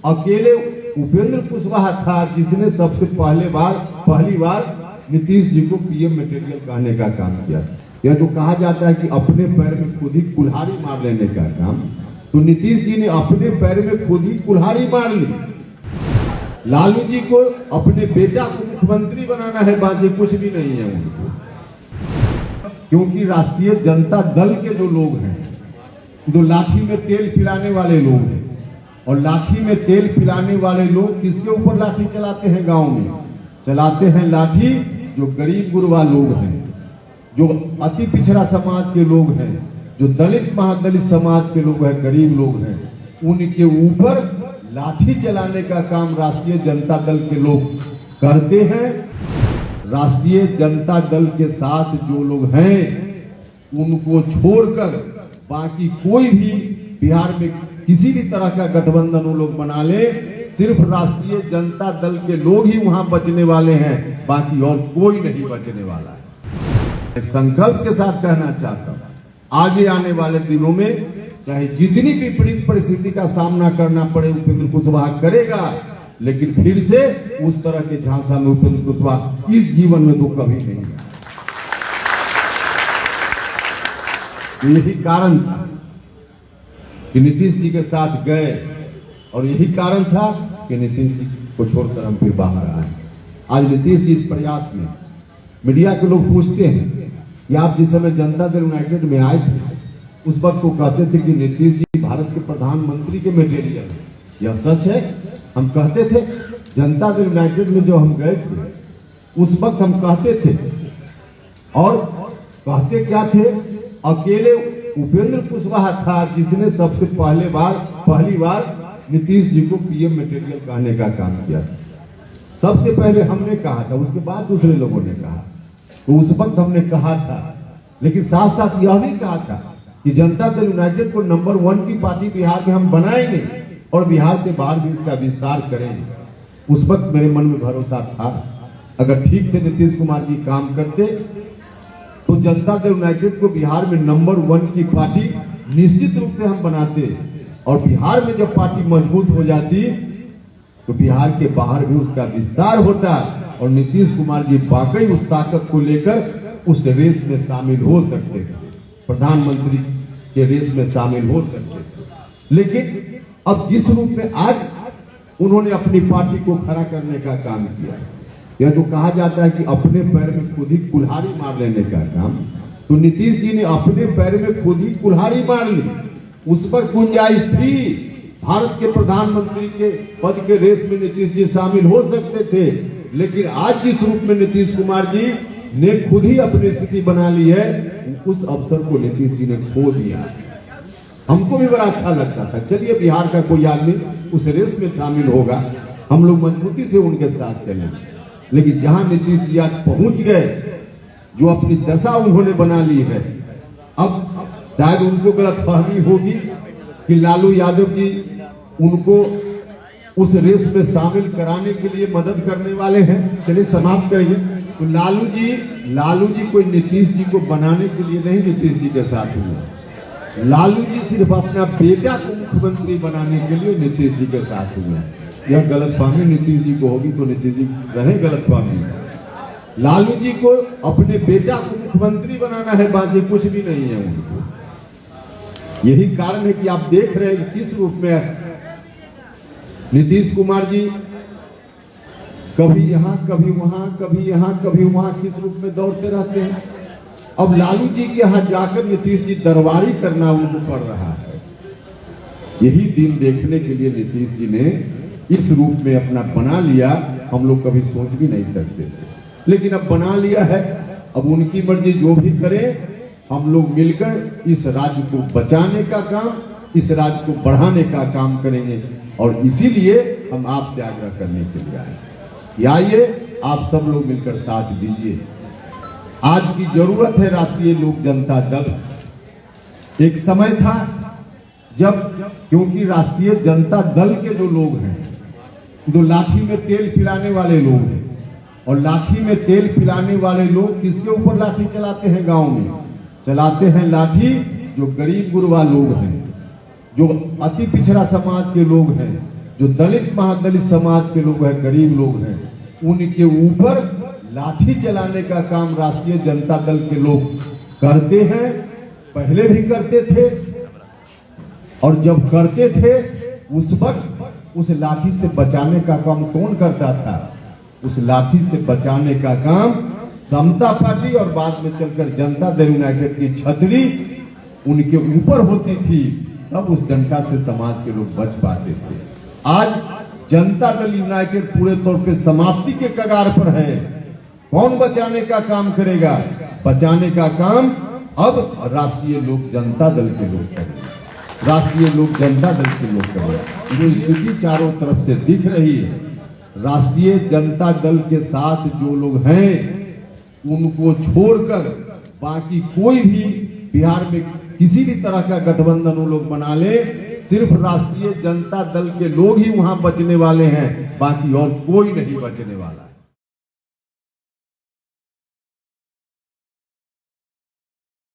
अकेले उपेंद्र कुशवाहा था जिसने सबसे पहली बार नीतीश जी को पीएम मटेरियल कहने का काम किया। यह जो कहा जाता है कि अपने पैर में खुद ही कुल्हाड़ी मार लेने का काम, तो नीतीश जी ने अपने पैर में खुद ही कुल्हाड़ी मार ली। लालू जी को अपने बेटा को मुख्यमंत्री बनाना है, बाकी कुछ भी नहीं है उनको, क्योंकि राष्ट्रीय जनता दल के जो लोग हैं, जो लाठी में तेल पिलाने वाले लोग हैं, और लाठी में तेल पिलाने वाले लोग किसके ऊपर लाठी चलाते हैं? गांव में चलाते हैं लाठी जो गरीब गुरबा लोग हैं, जो अति पिछड़ा समाज के लोग हैं, जो दलित महादलित समाज के लोग हैं, गरीब लोग हैं, उनके ऊपर लाठी चलाने का काम राष्ट्रीय जनता दल के लोग करते हैं। राष्ट्रीय जनता दल के साथ जो लोग हैं उनको छोड़कर बाकी कोई भी बिहार में किसी भी तरह का गठबंधन वो लोग बना ले, सिर्फ राष्ट्रीय जनता दल के लोग ही वहां बचने वाले हैं, बाकी और कोई नहीं बचने वाला है। संकल्प के साथ कहना चाहता हूं, आगे आने वाले दिनों में चाहे जितनी विपरीत परिस्थिति का सामना करना पड़े उपेंद्र कुशवाहा करेगा, लेकिन फिर से उस तरह के झांसा में उपेंद्र कुशवाहा इस जीवन में तो कभी नहीं है। यही कारण था कि नीतीश जी के साथ गए, और यही कारण था कि नीतीश जी को छोड़कर हम फिर बाहर आए। आज नीतीश जी इस प्रयास में, मीडिया के लोग पूछते हैं कि आप जिस समय जनता दल यूनाइटेड में आए थे उस वक्त को कहते थे कि नीतीश जी भारत के प्रधानमंत्री के मटेरियल है। यह सच है, हम कहते थे। जनता दल यूनाइटेड में जो हम गए थे उस वक्त हम कहते थे, और कहते क्या थे? अकेले उपेंद्र कुशवाहा था जिसने सबसे पहली बार नीतीश जी को पीएम मटेरियल कहने का काम किया था। सबसे पहले हमने कहा था, उसके बाद दूसरे लोगों ने कहा, तो उस वक्त हमने कहा था, लेकिन साथ साथ यह भी कहा था कि जनता दल यूनाइटेड को नंबर 1 की पार्टी बिहार में हम बनाएंगे और बिहार से बाहर भी इसका विस्तार करेंगे। उस वक्त मेरे मन में भरोसा था, अगर ठीक से नीतीश कुमार जी काम करते तो जनता दल यूनाइटेड को बिहार में नंबर 1 की पार्टी निश्चित रूप से हम बनाते, और बिहार में जब पार्टी मजबूत हो जाती तो बिहार के बाहर भी उसका विस्तार होता, और नीतीश कुमार जी वाकई उस ताकत को लेकर उस रेस में शामिल हो सकते थे, प्रधानमंत्री के रेस में शामिल हो सकते थे। लेकिन अब जिस रूप में आज उन्होंने अपनी पार्टी को खड़ा करने का काम किया, यह जो कहा जाता है कि अपने पैर में खुद ही कुल्हाड़ी मार लेने का काम, तो नीतीश जी ने अपने पैर में खुद ही कुल्हाड़ी मार ली। उस पर गुंजाइश थी, भारत के प्रधानमंत्री के पद के रेस में नीतीश जी शामिल हो सकते थे, लेकिन आज जिस रूप में नीतीश कुमार जी ने खुद ही अपनी स्थिति बना ली है, उस अवसर को नीतीश जी ने खो दिया। हमको भी बड़ा अच्छा लगता था, चलिए बिहार का कोई आदमी उस रेस में शामिल होगा, हम लोग मजबूती से उनके साथ चलें। लेकिन जहां नीतीश जी आज पहुंच गए, जो अपनी दशा उन्होंने बना ली है, अब शायद उनको गलतफहमी होगी कि लालू यादव जी उनको उस रेस में शामिल कराने के लिए मदद करने वाले हैं। चलिए समाप्त करिए। तो लालू जी कोई नीतीश जी को बनाने के लिए नहीं नीतीश जी के साथ हुए। लालू जी सिर्फ अपना बेटा को मुख्यमंत्री बनाने के लिए नीतीश जी के साथ हुए। यह गलतफहमी नीतीश जी को होगी तो नीतीश जी रहे गलतफहमी। लालू जी को अपने बेटा को मुख्यमंत्री बनाना है, बाकी कुछ भी नहीं है उनको। यही कारण है कि आप देख रहे हैं किस रूप में नीतीश कुमार जी कभी यहां कभी वहां, कभी यहां कभी वहां, किस रूप में दौड़ते रहते हैं। अब लालू जी के यहां जाकर नीतीश जी दरबारी करना उनको पड़ रहा है। यही दिन देखने के लिए नीतीश जी ने इस रूप में अपना बना लिया, हम लोग कभी सोच भी नहीं सकते थे, लेकिन अब बना लिया है। अब उनकी मर्जी, जो भी करे, हम लोग मिलकर इस राज्य को बचाने का काम, इस राज्य को बढ़ाने का काम करेंगे, और इसीलिए हम आपसे आग्रह करने के लिए आए। आइए आप सब लोग मिलकर साथ दीजिए। आज की जरूरत है राष्ट्रीय लोक जनता दल। एक समय था जब, क्योंकि राष्ट्रीय जनता दल के जो लोग हैं, जो लाठी में तेल पिलाने वाले लोग हैं, और लाठी में तेल पिलाने वाले लोग किसके ऊपर लाठी चलाते हैं? गांव में चलाते हैं लाठी जो गरीब गुरबा लोग हैं, जो अति पिछड़ा समाज के लोग हैं, जो दलित महादलित समाज के लोग हैं, गरीब लोग हैं, उनके ऊपर लाठी चलाने का काम राष्ट्रीय जनता दल के लोग करते हैं, पहले भी करते थे। और जब करते थे उस वक्त उस लाठी से बचाने का काम कौन करता था? उस लाठी से बचाने का काम समता पार्टी और बाद में चलकर जनता दल यूनाइटेड की छतरी उनके ऊपर होती थी, तब उस डंडा से समाज के लोग बच पाते थे। आज जनता दल यूनाइटेड पूरे तौर पे समाप्ति के कगार पर है। कौन बचाने का काम करेगा? बचाने का काम अब राष्ट्रीय लोक जनता दल के लोग करेंगे, राष्ट्रीय लोक जनता दल के लोग करेंगे। जो स्थिति चारों तरफ से दिख रही है, राष्ट्रीय जनता दल के साथ जो लोग हैं उनको छोड़कर बाकी कोई भी बिहार में किसी भी तरह का गठबंधन वो लोग बना ले, सिर्फ राष्ट्रीय जनता दल के लोग ही वहां बचने वाले हैं, बाकी और कोई नहीं बचने वाला है।